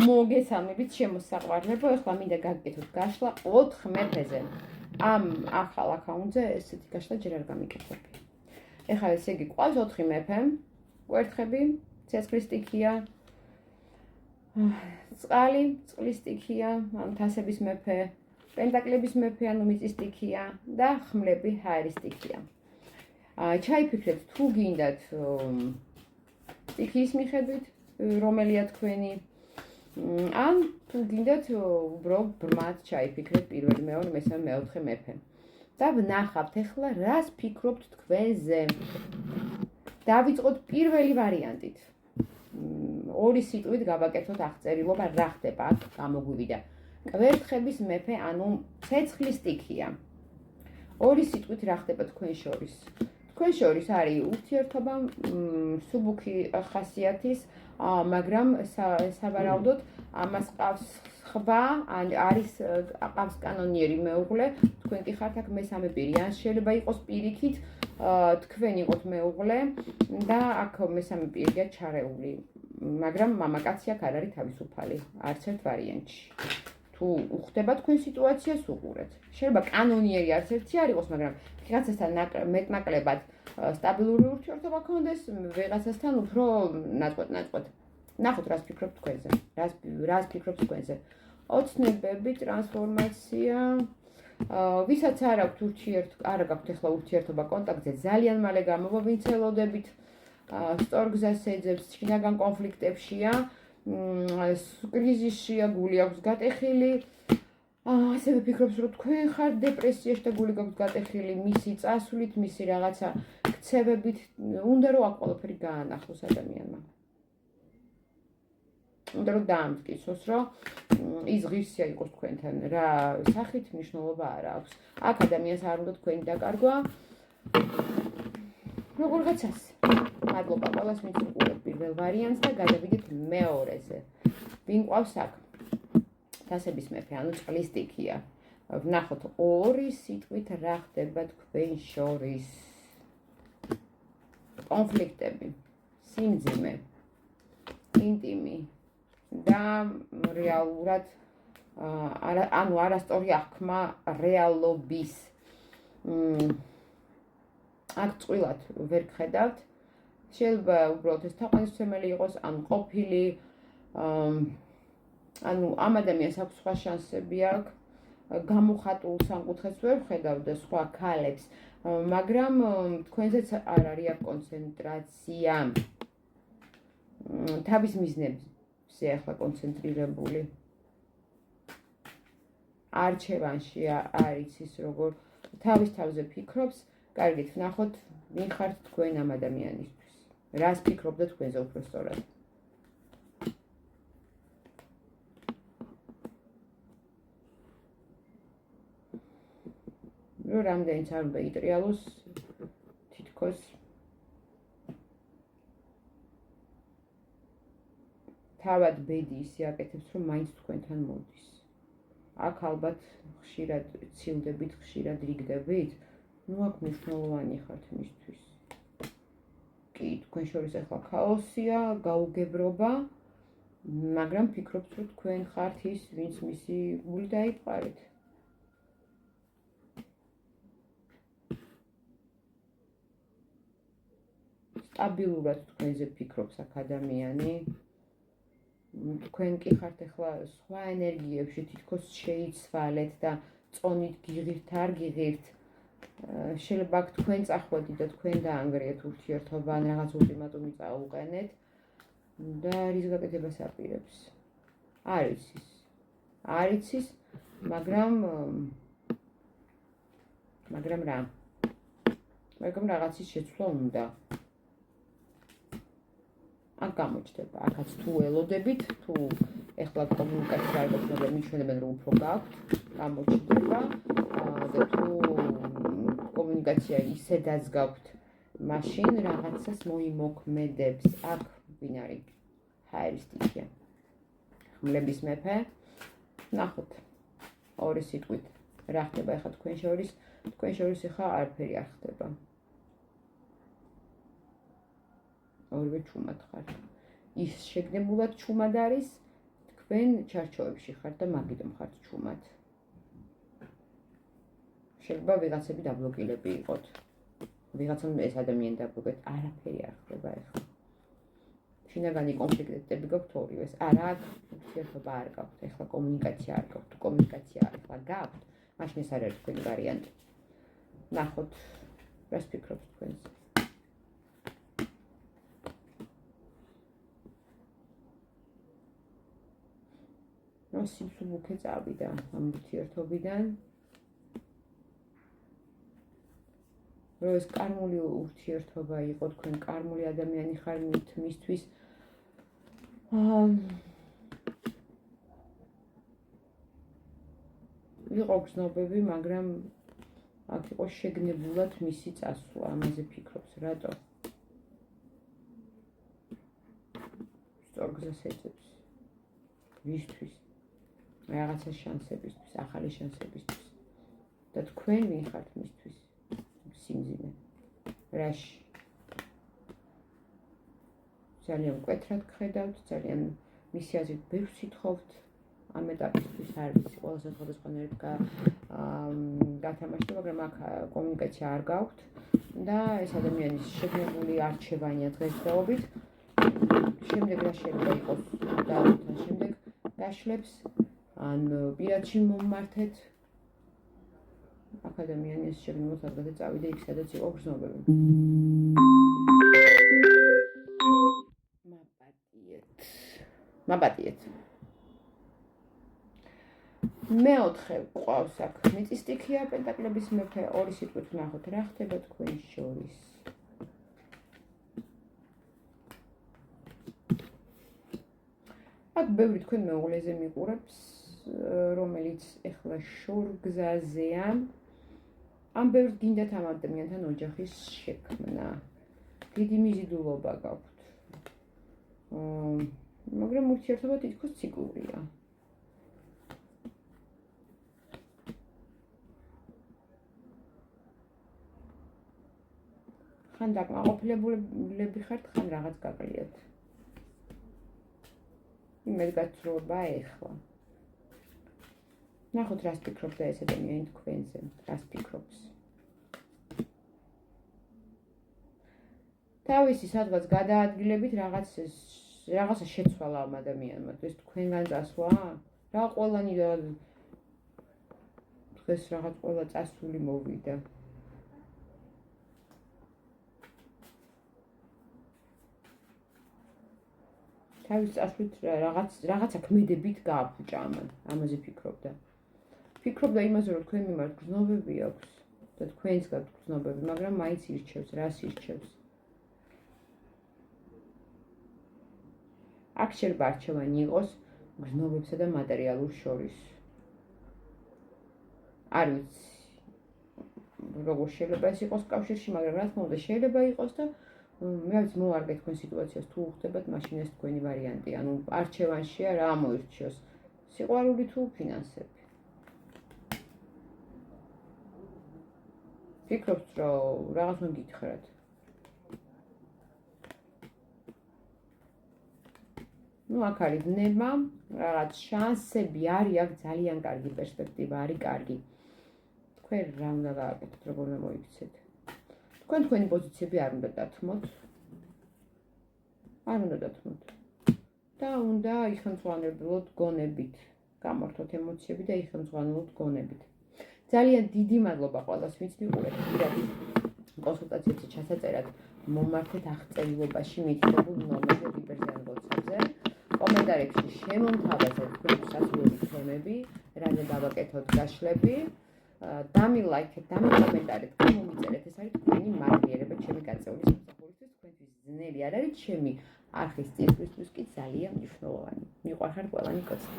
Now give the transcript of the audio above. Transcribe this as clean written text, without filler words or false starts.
მოგესალმებით შემოსაყვარლებო, ეხლა მინდა გაგკითხოთ გაშლა 4 მეფეზე. ამ ახალ აკაუნტზე ესეთი გაშლა ჯერ არ გამიკეთებია. ეხლა ესე იგი ყავს 4 მეფე, კვერთხები, ცეცხლის სტიქია, წყალი, წყლის სტიქია, თასების მეფე, პენტაკლების მეფე, ანუ მიწის სტიქია და ხმლები, ჰაერის სტიქია. ჩაიფიქრეთ თუ გინდათ სტიქიის მიხედვით, რომელია თქვენი ან თუ გინდათ უბრალოდ ბრმად ჩაიფიქრეთ პირველი, მეორე, მესამე, მეოთხე მეფე. და ვნახავთ ეხლა რას ფიქრობთ თქვენზე. დავიწყოთ პირველი ვარიანტით. ორი სიტყვით გავაკეთოთ აღწერილობა რა ხდება აქ გამოგვივიდა. კვერთხების მეფე, ანუ ცეცხლის სტიქია. ორი სიტყვით რა ხდება თქვენ შორის. თქვენ შორის არის ურთიერთობა სუბუქი ხასიათის, მაგრამ სავარაუდოდ ამას ყავს ხვა, არის ყავს კანონიერი მეუღლე, თქვენ კი ხართ აქ მესამე პირი, ან შეიძლება იყოს პირიქით თქვენ იყოთ მეუღლე და აქ მესამე პირია ჩარეული, მაგრამ მამაკაცი აქ არ არის თავისუფალი, არც ერთ ვარიანტში. თუ უხდება თქვენ სიტუაციას უყურეთ. შეიძლება კანონიერი არც ერთი არ იყოს, მაგრამ ვიღაცასთან მეტნაკლებად სტაბილური ურთიერთობა გქონდეს, ვიღაცასთან უფრო ნაწყვეტ. ნახოთ რას ფიქრობთ თქვენზე. რას ფიქრობთ თქვენზე. ოცნებები, ტრანსფორმაცია, ვისაც არ აქვს ახლა ურთიერთობა კონტაქტზე, ძალიან მალე გამოვავინცელოდებით, სწორ გზას ეძებს, შინაგან კონფლიქტებშია, კრიზისშია, გული აქვს გატეხილი. ასევე ფიქრობს, რომ თქვენ ხართ დეპრესიაში და გული გაქვთ გატეხილი მისი წასვლით, მისი რაღაცა ქცევებით, უნდა რომ აქ ყველაფერი გაანახოს ადამიანმა. უნდა რომ დაამტკიცოს, რომ ის ღირსია იყოს თქვენთან, რა სახით მნიშვნელობა არ აქვს. აქ ადამიანს არ უნდა თქვენი დაკარგვა. როგორღაცას. მადლობა ყველას, ვინც უყურებთ პირველ ვარიანტს და გადავიდეთ მეორეზე. ვინ ყავს აქ? თასების მეფე, ანუ წყლის სტიქია. ვნახოთ ორი სიტყვით რა ხდება თქვენ შორის. კონფლიქტები, სიმძიმე, ინტიმი და რეალურად ანუ არასწორი აღქმა რეალობის. აქ წყვილად ვერ გხედავთ. შეიძლება უბრალოდ ეს თაყვანისმცემელი იყოს, ან ყოფილი, ანუ ამ ადამიანს აქვს სხვა შანსები აქვს, გამოხატულ სამკუთხედს ვერ ვხედავ და სხვა ქალებს, მაგრამ თქვენზეც არ არის აქ კონცენტრაცია. თავის მიზნებზე ახლა კონცენტრირებული. არჩევანში არის ის როგორ თავის თავზე ფიქრობს, კარგით ვნახოთ ვინ ხართ თქვენ ამ ადამიანისთვის. რას ფიქრობთ თქვენზე უფრო სწორად. რომ რამდენიც არ უნდა იტრიალოს, თითქოს თავად ბედი ისე აკეთებს, რომ მაინც თქვენთან მოდის. აქ ალბათ ხშირად ცილდებით, ხშირად რიგდებით, ნუ აქ მნიშვნელოვანი ხართ მისთვის. კი, თქვენ შორის ახლა ქაოსია, გაუგებრობა, მაგრამ ფიქრობთ, რომ თქვენ ხართ ის, ვინც მისი გული დაიპყარეთ. სტაბილურად თქვენზე ფიქრობს აქ ადამიანი. თქვენ კი ხართ ახლა სხვა ენერგიებში, თითქოს შეიცვალეთ და წონით გიღირთ, არ გიღირთ. შეიძლება აქ თქვენ წახვედით და თქვენ დაანგრიეთ ურთიერთობა, ან რაღაც ულტიმატუმი წაუყენეთ და რის გაკეთებას აპირებს. არ იცის, მაგრამ რა? მაგრამ რაღაცის შეცვლა უნდა. აქ გამოჩნდება, აქაც თუ ელოდებით, თუ ეხლა კომუნიკაცია არ გაქვს, მაგრამ მიჩვენებენ რომ უფრო გაქვთ, გამოჩნდება და თუ კომუნიკაცია ისედაც გაქვთ, მაშინ რაღაცას მოიმოქმედებს. აქ ვინ არის? ჰაერის სტიქია. ხმლების მეფე. ნახოთ. ორი სიტყვით რა ხდება ახლა თქვენ შორის? თქვენ შორის ახლა არაფერი არ ხდება. ორივე ჩუმად ხართ. ის შეგნებულად ჩუმად არის, თქვენ ჩარჩოებში ხართ და მაგიდო ხართ ჩუმად. შეიძლება ვიღაცები დაბლოკილები იყოთ. ვიღაცამ ეს ადამიანი დაბლოკეთ, არაფერი არ ხდება ეხლა. შინაგანი კონფლიქტები გაქვთ ორივეს. არა აქვს ურთიერთობა არ გაქვთ. ეხლა კომუნიკაცია არ გაქვთ. კომუნიკაცია ეხლა გაქვთ. მაშინ ეს არ არის თქვენი ვარიანტი. ნახოთ, რას ფიქრობთ თქვენზე. სიცუბუქე წავიდა ამ ურთიერთობიდან. რომ ეს კარმული ურთიერთობა იყო, თქვენ კარმული ადამიანი ხარ მისთვის. იყო გზნობები, მაგრამ აქ იყო შეგნებულად მისი წასვლა, ამაზე ფიქრობს, რატო? სწორ გზას ეძებს. ვისთვის? რაღაცა შანსებისთვის, ახალი შანსებისთვის. და თქვენ ვიხართ მისთვის სიმძიმე. რაში? ძალიან მკვეთრად გხედავთ, ძალიან მისი აზრით ბევრს ითხოვთ. ამ ეტაპისთვის არ ვიცი, ყველაზე სხვადასხვანაირად გათამაშდა, მაგრამ აქ კომუნიკაცია არ გაქვთ და ეს ადამიანის შეგნებული არჩევანია დღესდღეობით. შემდეგ რა შეიძლება იყოს და შემდეგ გაშლებს ან პირადში მომმართეთ. აქ ადამიანის შეგნებულად ადგილზე წავიდა იქ, სადაც იყო გრძნობები. მაპატიეთ. მეოთხე ყავს აქ მიწისტიქია, პენტაკლების მეფე, ორი სიტყვით ნახოთ რა ხდება თქვენ შორის. აქ ბევრი თქვენ მეუღლეზე მიყურებს, რომელიც ეხლა შორგზაზეა. ამ ბევრს გინდათ ამ ადამიანთან ოჯახის შექმნა. დიდი მიზიდულობა გაქვთ. მაგრამ ურთიერთობა თითქოს ციკლურია. ხან დაკმაყოფილებლები ხართ, ხან რაღაც გაკლიათ. იმედგაცრუება ეხლა. ნახოთ რას ფიქრობს და ეს ადამიანი თქვენზე, რას ფიქრობს. თავისი სადღაც გადაადგილებით რაღაცა შეცვალა ამ ადამიანმა, ეს თქვენგან წასვლა? რა ყველანი დღეს რაღაც ყველა წასული მოვიდა. თავის წასვლით რაღაცა ქმედებით გააფუჭა ამაზე ფიქრობდა. ფიქრობდა იმაზე, რომ თქვენ მიმართ გრძნობები აქვს და თქვენს გაქვთ გრძნობები, მაგრამ მაინც ირჩევს, რას ირჩევს. აქ შეიძლება არჩევანი იყოს გრძნობებსა და მატერიალურ შორის. არ ვიცი, როგორ შეიძლება ეს იყოს კავშირში, მაგრამ რა თქმა უნდა შეიძლება იყოს და მე ვიცი მოვარგე თქვენ სიტუაციას თუ უხდებათ, მაშინ ეს თქვენი ვარიანტი. ანუ არჩევანშია რა მოირჩიოს. სიყვარული თუ ფინანსები. ფიქრობთ, რომ რაღაც უნდა გითხრათ. აქ არის ნება, რაღაც შანსები არის, აქ ძალიან კარგი პერსპექტივა არის, კარგი. თქვენ რა უნდა გააკეთოთ, როგორ უნდა მოიქცეთ. თქვენი პოზიციები არ უნდა დათმოთ. არ უნდა დათმოთ. და უნდა იხელმძღვანელოთ გონებით. გამართოთ ემოციები და იხელმძღვანელოთ გონებით. ძალიან დიდი მადლობა ყველას, ვინც მიყურებთ. კონსულტაციებზე ჩასაწერად მომართეთ აღწერილობაში მითითებულ ნომერზე ვიბერზე ან WhatsApp-ზე. კომენტარებში შემომთავაზეთ თქვენი სასურველი თემები, რაზე დავაკეთოთ გაშლები. დამილაიქეთ, დამიკომენტარეთ, გამომიწერეთ, ეს არის თქვენი მადლიერება ჩემი გაწეული სამსახურისთვის, თქვენთვის ძნელი არ არის, ჩემი არხის წესრიგისთვის კი ძალიან მნიშვნელოვანი. მიყვარხარ ყველანი კაცი.